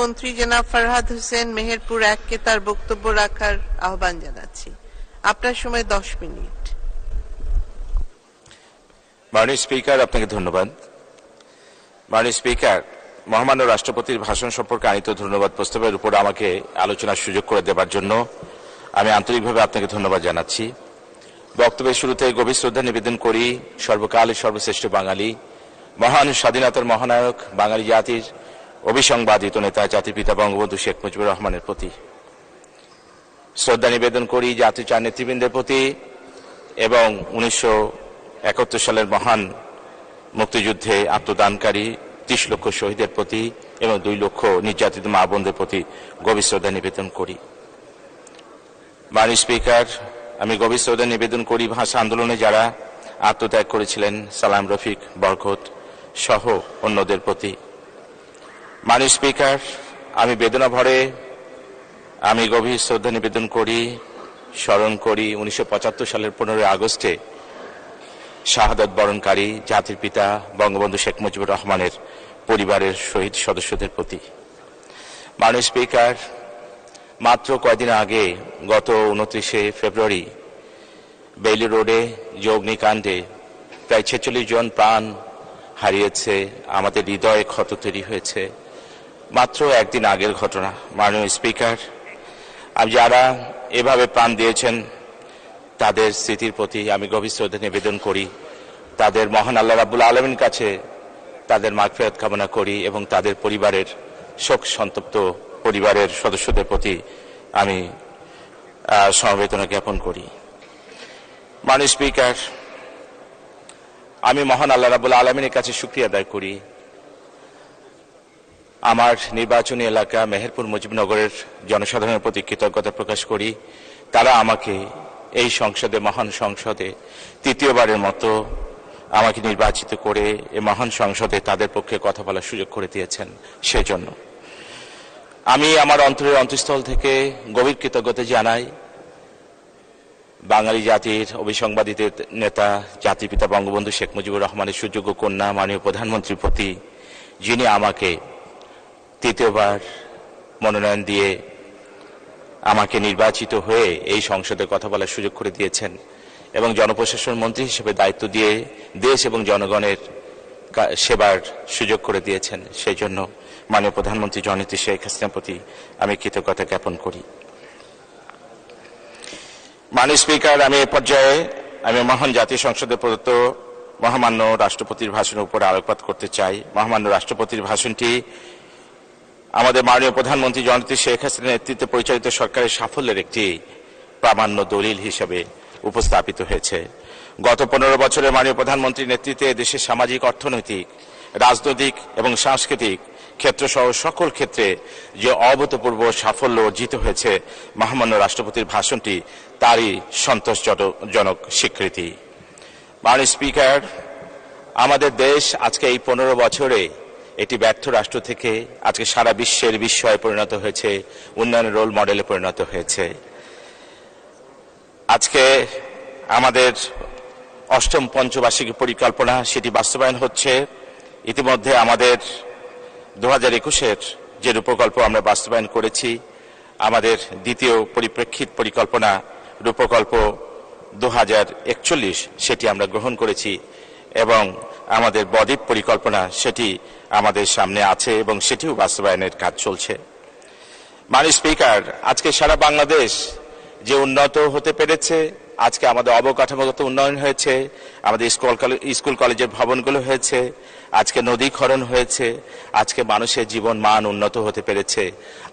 মন্ত্রী জনাব ফরহাদ হোসেন মেহেরপুর 1-কে তার বক্তব্য রাখার আহ্বান জানাচ্ছি। আপনার সময় 10 মিনিট। মাননীয় স্পিকার, আপনাকে ধন্যবাদ। মাননীয় স্পিকার, মহামান্য রাষ্ট্রপতির ভাষণ সম্পর্কে আনিত ধন্যবাদ প্রস্তাবের উপর আমাকে আলোচনার সুযোগ করে দেবার জন্য আমি আন্তরিকভাবে আপনাকে ধন্যবাদ জানাচ্ছি। বক্তব্যের শুরুতে গভীর শ্রদ্ধা নিবেদন করি সর্বকালের সর্বশ্রেষ্ঠ বাঙালি, মহান স্বাধীনতার মহানায়ক, বাঙালি জাতির অবিসংবাদিত নেতা জাতির পিতা বঙ্গবন্ধু শেখ মুজিবুর রহমানের প্রতি। শ্রদ্ধা নিবেদন করি জাতির চার নেতৃবৃন্দের প্রতি এবং 1971 সালের মহান মুক্তিযুদ্ধে আত্মদানকারী 30 লক্ষ শহীদের প্রতি এবং 2 লক্ষ নির্যাতিত মা বোনদের প্রতি গভীর শ্রদ্ধা নিবেদন করি। মাননীয় স্পিকার, আমি গভীর শ্রদ্ধা নিবেদন করি ভাষা আন্দোলনে যারা আত্মত্যাগ করেছিলেন সালাম, রফিক, বরকত সহ অন্যদের প্রতি। মাননীয় স্পিকার, আমি বেদনা ভরে আমি গভীর শ্রদ্ধা নিবেদন করি, স্মরণ করি 1975 সালের 15 আগস্টে শাহাদাত বরণকারী জাতির পিতা বঙ্গবন্ধু শেখ মুজিবুর রহমানের পরিবারের শহীদ সদস্যদের প্রতি। মাননীয় স্পিকার, মাত্র কয়েকদিন আগে গত 29শে ফেব্রুয়ারি বেইলি রোডে যে অগ্নিকাণ্ডে প্রায় 46 জন প্রাণ হারিয়েছে, আমাদের হৃদয়ে ক্ষত তৈরি হয়েছে। মাত্র একদিন আগের ঘটনা। মাননীয় স্পিকার, যারা এভাবে প্রাণ দিয়েছেন তাদের স্মৃতির প্রতি আমি গভীর শ্রদ্ধা নিবেদন করি। তাদের মহান আল্লাহ রাব্বুল আলামিনের কাছে তাদের মাগফিরাত কামনা করি এবং তাদের পরিবারের শোক সন্তপ্ত পরিবারের সদস্যদের প্রতি আমি সমবেদনা জ্ঞাপন করি। মাননীয় স্পিকার, আমি মহান আল্লাহ রাব্বুল আলামিনের কাছে শুকরিয়া আদায় করি। আমার নির্বাচনী এলাকা মেহেরপুর মুজিবনগরের জনসাধারণের প্রতি কৃতজ্ঞতা প্রকাশ করি। তারা আমাকে এই সংসদে, মহান সংসদে তৃতীয়বারের মতো আমাকে নির্বাচিত করে এই মহান সংসদে তাদের পক্ষে কথা বলার সুযোগ করে দিয়েছেন। সেজন্য আমি আমার অন্তরের অন্তঃস্থল থেকে গভীর কৃতজ্ঞতা জানাই বাঙালি জাতির অবিসংবাদিত নেতা জাতির পিতা বঙ্গবন্ধু শেখ মুজিবুর রহমানের সুযোগ্য কন্যা মাননীয় প্রধানমন্ত্রীর প্রতি, যিনি আমাকে তৃতীয়বার মনোনয়ন দিয়ে আমাকে নির্বাচিত হয়ে এই সংসদে কথা বলার সুযোগ করে দিয়েছেন এবং জনপ্রশাসন মন্ত্রী হিসেবে দায়িত্ব দিয়ে দেশ এবং জনগণের সেবার সুযোগ করে দিয়েছেন। সেই জন্য মাননীয় প্রধানমন্ত্রী জননেত্রী শেখ হাসিনার প্রতি আমি কৃতজ্ঞতা জ্ঞাপন করি। মাননীয় স্পিকার, আমি এ পর্যায়ে মহান জাতীয় সংসদে প্রদত্ত মহামান্য রাষ্ট্রপতির ভাষণের উপর আলোকপাত করতে চাই। মহামান্য রাষ্ট্রপতির ভাষণটি আমাদের মাননীয় প্রধানমন্ত্রী জননেত্রী শেখ হাসিনার নেতৃত্বে পরিচালিত সরকারের সাফল্যের একটি প্রামাণ্য দলিল হিসেবে উপস্থাপিত হয়েছে। গত 15 বছরে মাননীয় প্রধানমন্ত্রীর নেতৃত্বে দেশের সামাজিক, অর্থনৈতিক, রাজনৈতিক এবং সাংস্কৃতিক ক্ষেত্র সহ সকল ক্ষেত্রে যে অভূতপূর্ব সাফল্য অর্জিত হয়েছে, মহামান্য রাষ্ট্রপতির ভাষণটি তারই সন্তোষজনক স্বীকৃতি। মাননীয় স্পিকার, আমাদের দেশ আজকে এই 15 বছরে একটি ব্যর্থ রাষ্ট্র থেকে আজকে সারা বিশ্বের বিস্ময়ে পরিণত হয়েছে, উন্নয়নের রোল মডেলে পরিণত হয়েছে। আজকে আমাদের 8ম পঞ্চবার্ষিকী পরিকল্পনা সেটি বাস্তবায়ন হচ্ছে। ইতিমধ্যে আমাদের 2021-এর যে রূপকল্প আমরা বাস্তবায়ন করেছি, আমাদের দ্বিতীয় পরিপ্রেক্ষিত পরিকল্পনা রূপকল্প 2041 সেটি আমরা গ্রহণ করেছি এবং আমাদের বদ্বীপ পরিকল্পনা সেটি আমাদের সামনে আছে এবং সেটিও বাস্তবায়নের কাজ চলছে। মাননীয় স্পিকার, আজকে সারা বাংলাদেশ যে উন্নত হতে পেরেছে, আজকে আমাদের অবকাঠামোগত উন্নয়ন হয়েছে, আমাদের স্কুল কলেজের ভবনগুলো হয়েছে, আজকে নদী খনন হয়েছে, আজকে মানুষের জীবন মান উন্নত হতে পেরেছে।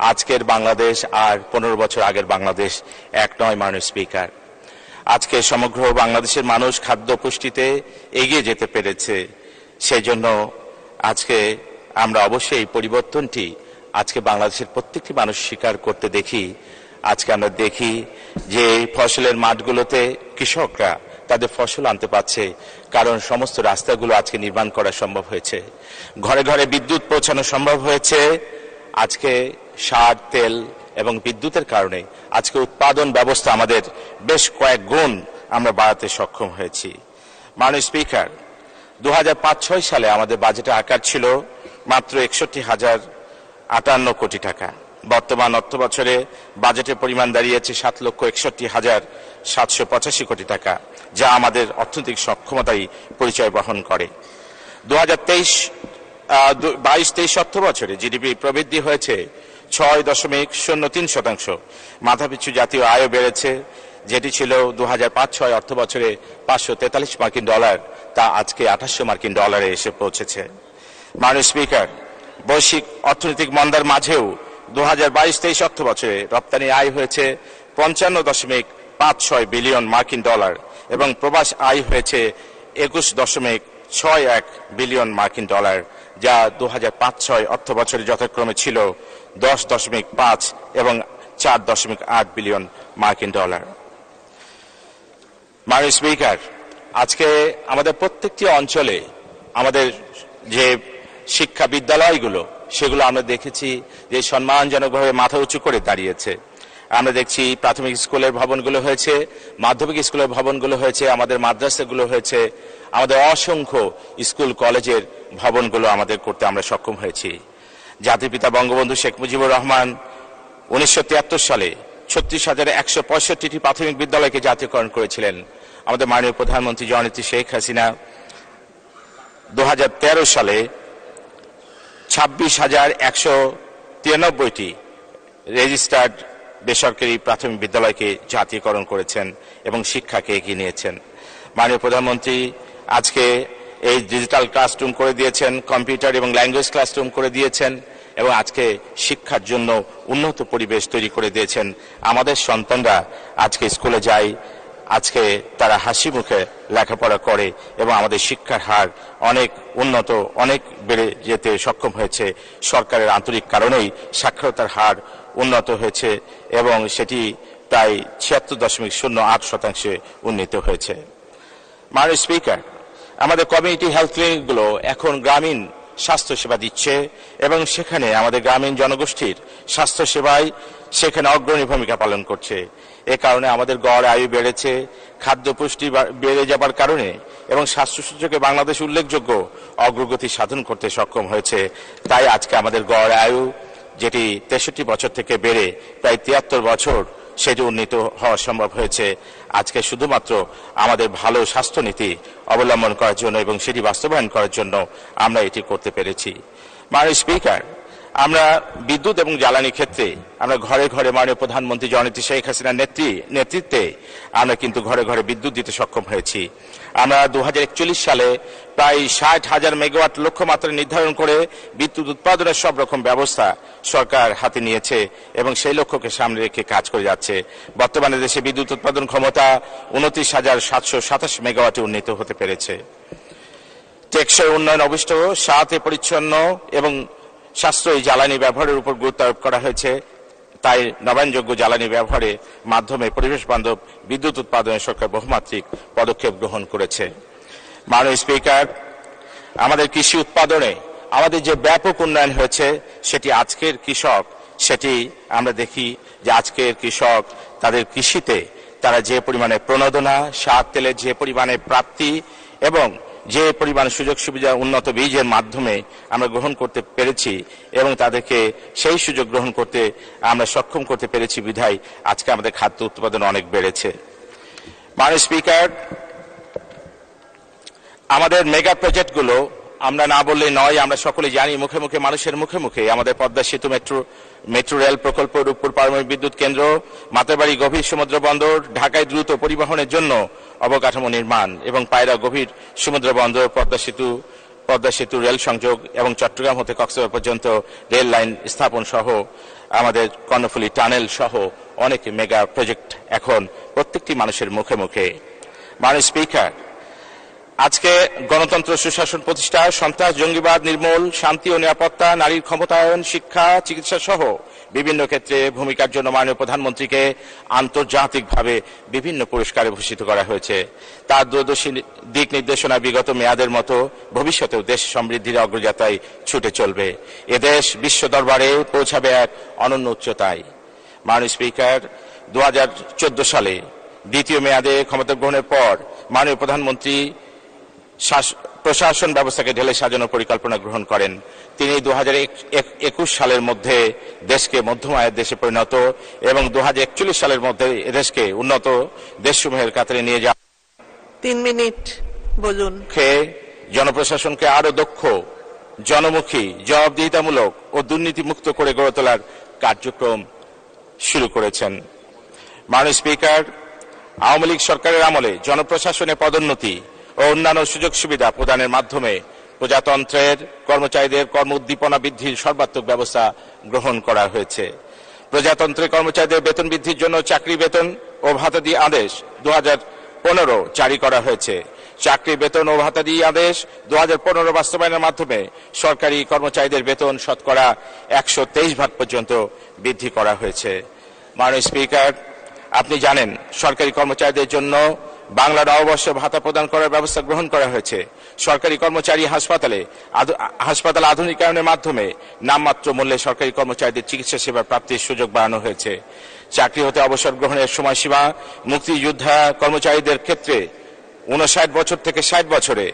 আজকের বাংলাদেশ আর 15 বছর আগের বাংলাদেশ এক নয়। মাননীয় স্পিকার, আজকে সমগ্র বাংলাদেশের মানুষ খাদ্য পুষ্টিতে এগিয়ে যেতে পেরেছে। সেই জন্য আজকে আমরা অবশ্যই এই পরিবর্তনটি আজকে বাংলাদেশের প্রত্যেকটি মানুষ স্বীকার করতে দেখি। আজকে আমরা দেখি যে ফসলের মাঠগুলোতে কৃষকরা তাদের ফসল আনতে পারছে, কারণ সমস্ত রাস্তাগুলো আজকে নির্মাণ করা সম্ভব হয়েছে। ঘরে ঘরে বিদ্যুৎ পৌঁছানো সম্ভব হয়েছে। আজকে সার, তেল এবং বিদ্যুতের কারণে আজকে উৎপাদন ব্যবস্থা আমাদের বেশ কয়েক গুণ আমরা বাড়াতে সক্ষম হয়েছি। মাননীয় স্পিকার, 2005-06 সালে আমাদের বাজেটের আকার ছিল মাত্র 61,000 58 কোটি টাকা। বর্তমান অর্থ বছরে বাজেটের পরিমাণ দাঁড়িয়েছে 7,61,785 কোটি টাকা, যা আমাদের অর্থনৈতিক সক্ষমতাই পরিচয় বহন করে। 2022-23 অর্থ বছরে জিডিপি প্রবৃদ্ধি হয়েছে 6.03%। মাথাপিছু জাতীয় আয় বেড়েছে, যেটি ছিল 2005-06 অর্থ বছরে $543, তা আজকে $2800 এসে পৌঁছেছে। মাননীয় স্পিকার, বৈশ্বিক অর্থনৈতিক মন্দার মাঝেও 2022-23 অর্থ বছরে রপ্তানি আয় হয়েছে $55.56 বিলিয়ন এবং প্রবাস আয় হয়েছে $21.61 বিলিয়ন, যা 2005-06 অর্থ বছরে যথাক্রমে ছিল $10.5 এবং $4.8 বিলিয়ন। মাননীয় স্পিকার, আজকে আমাদের প্রত্যেকটি অঞ্চলে আমাদের যে শিক্ষা বিদ্যালয়গুলো, সেগুলো আমরা দেখেছি যে সম্মানজনকভাবে মাথা উঁচু করে দাঁড়িয়েছে। আমরা দেখছি প্রাথমিক স্কুলের ভবনগুলো হয়েছে, মাধ্যমিক স্কুলের ভবনগুলো হয়েছে, আমাদের মাদ্রাসাগুলো হয়েছে, আমাদের অসংখ্য স্কুল কলেজের ভবনগুলো আমাদের করতে আমরা সক্ষম হয়েছি। জাতির পিতা বঙ্গবন্ধু শেখ মুজিবুর রহমান 1973 সালে 36,165টি প্রাথমিক বিদ্যালয়কে জাতীয়করণ করেছিলেন। আমাদের মাননীয় প্রধানমন্ত্রী জননেত্রী শেখ হাসিনা 2013 সালে 26,193টি রেজিস্টার্ড বেসরকারি প্রাথমিক বিদ্যালয়কে জাতীয়করণ করেছেন এবং শিক্ষাকে এগিয়ে নিয়েছেন। মাননীয় প্রধানমন্ত্রী আজকে এই ডিজিটাল ক্লাসরুম করে দিয়েছেন, কম্পিউটার এবং ল্যাঙ্গুয়েজ ক্লাসরুম করে দিয়েছেন এবং আজকে শিক্ষার জন্য উন্নত পরিবেশ তৈরি করে দিয়েছেন। আমাদের সন্তানরা আজকে স্কুলে যায়, আজকে তারা হাসি মুখে লেখাপড়া করে এবং আমাদের শিক্ষার হার অনেক উন্নত, অনেক বেড়ে যেতে সক্ষম হয়েছে। সরকারের আন্তরিক কারণেই সাক্ষরতার হার উন্নত হয়েছে এবং সেটি প্রায় 76.08% উন্নীত হয়েছে। মাননীয় স্পিকার, আমাদের কমিউনিটি হেলথ ক্লিনিকগুলো এখন গ্রামীণ স্বাস্থ্যসেবা দিচ্ছে এবং সেখানে আমাদের গ্রামীণ জনগোষ্ঠীর স্বাস্থ্যসেবায় সেখানে অগ্রণী ভূমিকা পালন করছে। এ কারণে আমাদের গড় আয়ু বেড়েছে, খাদ্য পুষ্টি বেড়ে যাবার কারণে এবং স্বাস্থ্য সূচকে বাংলাদেশ উল্লেখযোগ্য অগ্রগতি সাধন করতে সক্ষম হয়েছে। তাই আজকে আমাদের গড় আয়ু, যেটি 63 বছর থেকে বেড়ে প্রায় 73 বছর, সেটি উন্নীত হওয়া সম্ভব হয়েছে আজকে শুধুমাত্র আমাদের ভালো স্বাস্থ্যনীতি অবলম্বন করার জন্য এবং সেটি বাস্তবায়ন করার জন্য আমরা এটি করতে পেরেছি। মাননীয় স্পিকার, আমরা বিদ্যুৎ এবং জ্বালানি ক্ষেত্রে আমরা ঘরে ঘরে মাননীয় প্রধানমন্ত্রী জননেত্রী শেখ হাসিনার নেতৃত্বে আমরা কিন্তু ঘরে ঘরে বিদ্যুৎ দিতে সক্ষম হয়েছি। আমরা 2041 সালে প্রায় 60,000 মেগাওয়াট লক্ষ্যমাত্রা নির্ধারণ করে বিদ্যুৎ উৎপাদনের সব রকম ব্যবস্থা সরকার হাতে নিয়েছে এবং সেই লক্ষ্যকে সামনে রেখে কাজ করে যাচ্ছে। বর্তমানে দেশে বিদ্যুৎ উৎপাদন ক্ষমতা 29,727 মেগাওয়াটে উন্নীত হতে পেরেছে। টেকসই উন্নয়ন অভিষ্ট, সাথে পরিচ্ছন্ন এবং সাশ্রয়ী জ্বালানি ব্যবহারের উপর গুরুত্ব আরোপ করা হয়েছে। তাই নবায়নযোগ্য জ্বালানি ব্যবহারের মাধ্যমে পরিবেশ বান্ধব বিদ্যুৎ উৎপাদনে সরকার বহুমাত্রিক পদক্ষেপ গ্রহণ করেছে। মাননীয় স্পিকার, আমাদের কৃষি উৎপাদনে আমাদের যে ব্যাপক উন্নয়ন হয়েছে, সেটি আজকের কৃষক, সেটি আমরা দেখি যে আজকের কৃষক তাদের কৃষিতে তারা যে পরিমাণে প্রণোদনা, সার তেলের যে পরিমাণে প্রাপ্তি এবং যে পরিমাণ সুযোগ সুবিধা উন্নত বীজের মাধ্যমে আমরা গ্রহণ করতে পেরেছি এবং তাদেরকে সেই সুযোগ গ্রহণ করতে আমরা সক্ষম করতে পেরেছি বিধায় আজকে আমাদের খাদ্য উৎপাদন অনেক বেড়েছে। মাননীয় স্পিকার, আমাদের মেগা প্রজেক্টগুলো আমরা না বললে নয়, আমরা সকলে জানি, মুখে মুখে মানুষের মুখে মুখে আমাদের পদ্মা সেতু মেট্রো রেল প্রকল্প, রূপপুর পারমাণবিক বিদ্যুৎ কেন্দ্র, মাতারবাড়ি গভীর সমুদ্র বন্দর, ঢাকায় দ্রুত পরিবহনের জন্য অবকাঠামো নির্মাণ এবং পায়রা গভীর সমুদ্র বন্দর, পদ্মা সেতু রেল সংযোগ এবং চট্টগ্রাম হতে কক্সবাজার পর্যন্ত রেল লাইন স্থাপন সহ আমাদের কর্ণফুলী টানেল সহ অনেক মেগা প্রজেক্ট এখন প্রত্যেকটি মানুষের মুখে মুখে। মাননীয় স্পিকার, আজকে গণতন্ত্র, সুশাসন প্রতিষ্ঠা, সন্ত্রাস জঙ্গিবাদ নির্মূল, শান্তি ও নিরাপত্তা, নারীর ক্ষমতায়ন, শিক্ষা, চিকিৎসা সহ বিভিন্ন ক্ষেত্রে ভূমিকার জন্য মাননীয় প্রধানমন্ত্রীকে আন্তর্জাতিকভাবে বিভিন্ন পুরস্কারে ভূষিত করা হয়েছে। তার দূরদর্শী দিক নির্দেশনা বিগত মেয়াদের মতো ভবিষ্যতেও দেশ সমৃদ্ধির অগ্রযাত্রায় ছুটে চলবে। এদেশ বিশ্ব দরবারে পৌঁছাবে এক অনন্য উচ্চতায়। মাননীয় স্পিকার, 2014 সালে দ্বিতীয় মেয়াদে ক্ষমতা গ্রহণের পর মাননীয় প্রধানমন্ত্রী প্রশাসন ব্যবস্থাকে ঢেলে সাজানোর পরিকল্পনা গ্রহণ করেন। তিনি 2021 সালের মধ্যে দেশকে মধ্যম আয়ের দেশে পরিণত এবং 2041 সালের মধ্যে দেশকে উন্নত দেশসমূহের কাতারে নিয়ে যাওয়া 3 মিনিট বলুন। জনপ্রশাসনকে আরো দক্ষ, জনমুখী, জবাবদিহিতামূলক ও দুর্নীতিমুক্ত করে গড়ে তোলার কার্যক্রম শুরু করেছেন। মাননীয় স্পিকার, আওয়ামী লীগ সরকারের আমলে জনপ্রশাসনে পদোন্নতি ও অন্যান্য সুযোগ সুবিধা প্রদানের মাধ্যমে প্রজাতন্ত্রের কর্মচারীদের কর্ম উদ্দীপনা বৃদ্ধির সর্বাত্মক ব্যবস্থা গ্রহণ করা হয়েছে। প্রজাতন্ত্রের কর্মচারীদের বেতন বৃদ্ধির জন্য চাকরি বেতন ও ভাতাদি আদেশ 2015 জারি করা হয়েছে। চাকরি বেতন ও ভাতাদি আদেশ 2015 বাস্তবায়নের মাধ্যমে সরকারি কর্মচারীদের বেতন শতকরা 123% পর্যন্ত বৃদ্ধি করা হয়েছে। মাননীয় স্পিকার, আপনি জানেন সরকারি কর্মচারীদের জন্য বাংলা নববর্ষ ভাতা প্রদান করার ব্যবস্থা গ্রহণ করা হয়েছে। সরকারি কর্মচারী হাসপাতাল আধুনিকায়নের মাধ্যমে নামমাত্র মূল্যে সরকারি কর্মচারীদের চিকিৎসা সেবা প্রাপ্তির সুযোগ বাড়ানো হয়েছে। চাকরি হতে অবসর গ্রহণের সময়সীমা মুক্তিযোদ্ধা কর্মচারীদের ক্ষেত্রে 59 বছর থেকে 60 বছরে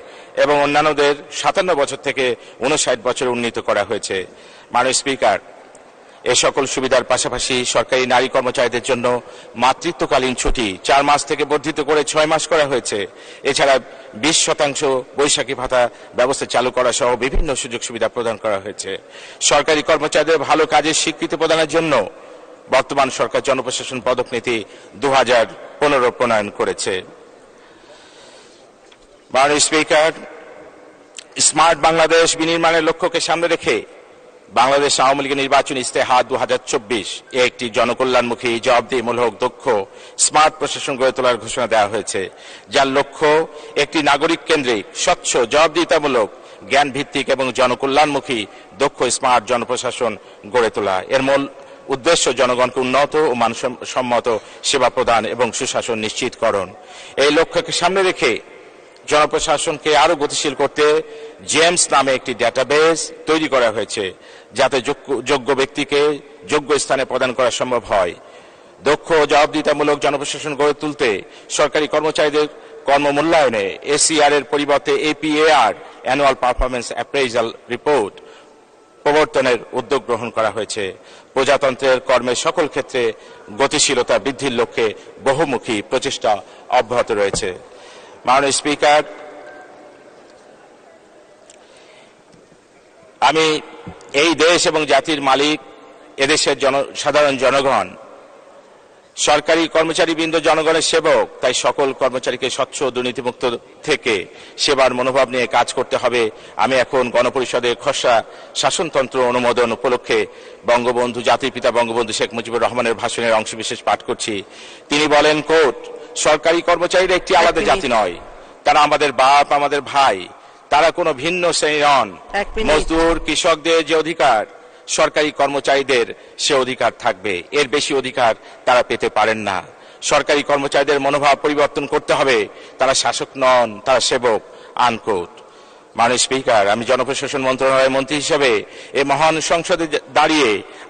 এবং অন্যান্যদের 57 বছর থেকে 59 বছরে উন্নীত করা হয়েছে। মাননীয় স্পিকার, এ সকল সুবিধার পাশাপাশি সরকারি নারী কর্মচারীদের জন্য মাতৃত্বকালীন ছুটি 4 মাস থেকে বর্ধিত করে 6 মাস করা হয়েছে। এছাড়া 20% বৈশাখী ভাতা ব্যবস্থা চালু করা সহ বিভিন্ন সুযোগ সুবিধা প্রদান করা হয়েছে। সরকারি কর্মচারীদের ভালো কাজের স্বীকৃতি প্রদানের জন্য বর্তমান সরকার জনপ্রশাসন পদক নীতি 2015 প্রণয়ন করেছে। মাননীয় স্পিকার, স্মার্ট বাংলাদেশ বিনির্মাণের লক্ষ্যকে সামনে রেখে বাংলাদেশ আওয়ামী লীগের নির্বাচনী ইস্তেহার 2024 একটি জনকল্যাণমুখী, জবাবদিহিমূলক, দক্ষ স্মার্ট প্রশাসন গড়ে তোলার ঘোষণা দেওয়া হয়েছে, যার লক্ষ্য একটি নাগরিক কেন্দ্রিক, স্বচ্ছ, জবাবদিহিতামূলক, জ্ঞান ভিত্তিক এবং জনকল্যাণমুখী দক্ষ স্মার্ট জনপ্রশাসন গড়ে তোলা। এর মূল উদ্দেশ্য জনগণকে উন্নত ও মানসম্মত সেবা প্রদান এবং সুশাসন নিশ্চিতকরণ। এই লক্ষ্যকে সামনে রেখে জনপ্রশাসনকে আরো গতিশীল করতে জেমস নামে একটি ডেটাবেস তৈরি করা হয়েছে, যাতে যোগ্য ব্যক্তিকে যোগ্য স্থানে প্রদান করা সম্ভব হয়। দক্ষ ও জবাবদিহিতামূলক জনপ্রশাসন গড়ে তুলতে সরকারি কর্মচারীদের কর্মমূল্যায়নে এসিআর এর পরিবর্তে এপিএআর, অ্যানুয়াল পারফরমেন্স অ্যাপ্রেজাল রিপোর্ট প্রবর্তনের উদ্যোগ গ্রহণ করা হয়েছে। প্রজাতন্ত্রের কর্মের সকল ক্ষেত্রে গতিশীলতা বৃদ্ধির লক্ষ্যে বহুমুখী প্রচেষ্টা অব্যাহত রয়েছে। মাননীয় স্পিকার, আমি এই দেশ এবং জাতির মালিক, এদেশের সাধারণ জনগণ, সরকারি কর্মচারীবৃন্দ জনগণের সেবক, তাই সকল কর্মচারীকে স্বচ্ছ দুর্নীতিমুক্ত থেকে সেবার মনোভাব নিয়ে কাজ করতে হবে। আমি এখন গণপরিষদের খসড়া শাসনতন্ত্র অনুমোদন উপলক্ষে বঙ্গবন্ধু, জাতির পিতা বঙ্গবন্ধু শেখ মুজিবুর রহমানের ভাষণের অংশবিশেষ পাঠ করছি। তিনি বলেন, কোট, সরকারি কর্মচারীরা একটি আলাদা জাতি নয়, তারা আমাদের বাপ, আমাদের ভাই, তারা কোনো ভিন্ন শ্রেণী নন। মজদুর, কৃষকদের যে অধিকার সরকারি কর্মচারীদের সে অধিকার থাকবে, এর বেশি অধিকার তারা পেতে পারেন না। সরকারি কর্মচারীদের মনোভাব পরিবর্তন করতে হবে, তারা শাসক নন, তারা সেবক, আনকোট। মাননীয় স্পিকার, আমি জনপ্রশাসন মন্ত্রণালয়ের মন্ত্রী হিসেবে এই মহান সংসদে দাঁড়িয়ে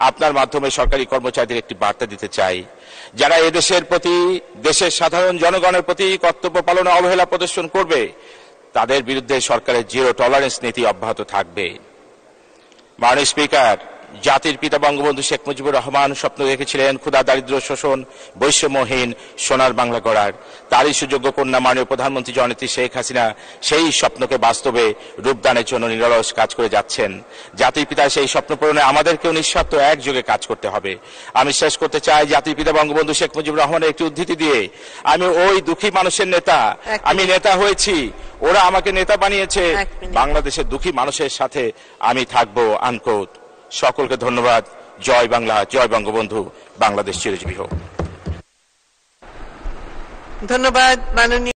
আপনার মাধ্যমে সরকারি কর্মচারীদের একটি বার্তা দিতে চাই। যারা এদেশের প্রতি, দেশের সাধারণ জনগণের প্রতি কর্তব্য পালনে অবহেলা প্রদর্শন করবে, তাদের বিরুদ্ধে সরকারের জিরো টলারেন্স নীতি অব্যাহত থাকবে। মাননীয় স্পিকার, জাতির পিতা বঙ্গবন্ধু শেখ মুজিবুর রহমান স্বপ্ন দেখেছিলেন ক্ষুধা, দারিদ্র্য, শোষণ, বৈষম্যহীন সোনার বাংলা গড়ার। তারই সুযোগ্য কন্যা মাননীয় প্রধানমন্ত্রী জননেত্রী শেখ হাসিনা সেই স্বপ্নকে বাস্তবে রূপদানের জন্য নিরলস কাজ করে যাচ্ছেন। জাতির পিতা সেই স্বপ্ন পূরণে আমাদেরকেও নিঃস্বার্থ একযোগে কাজ করতে হবে। আমি শেষ করতে চাই জাতির পিতা বঙ্গবন্ধু শেখ মুজিবুর রহমানের একটি উদ্ধৃতি দিয়ে, আমি ওই দুঃখী মানুষের নেতা, আমি নেতা হয়েছি, ওরা আমাকে নেতা বানিয়েছে, বাংলাদেশের দুঃখী মানুষের সাথে আমি থাকবো, আনকোট। সকলকে ধন্যবাদ। জয় বাংলা, জয় বঙ্গবন্ধু, বাংলাদেশ চিরজীবী হোক। ধন্যবাদ মাননীয়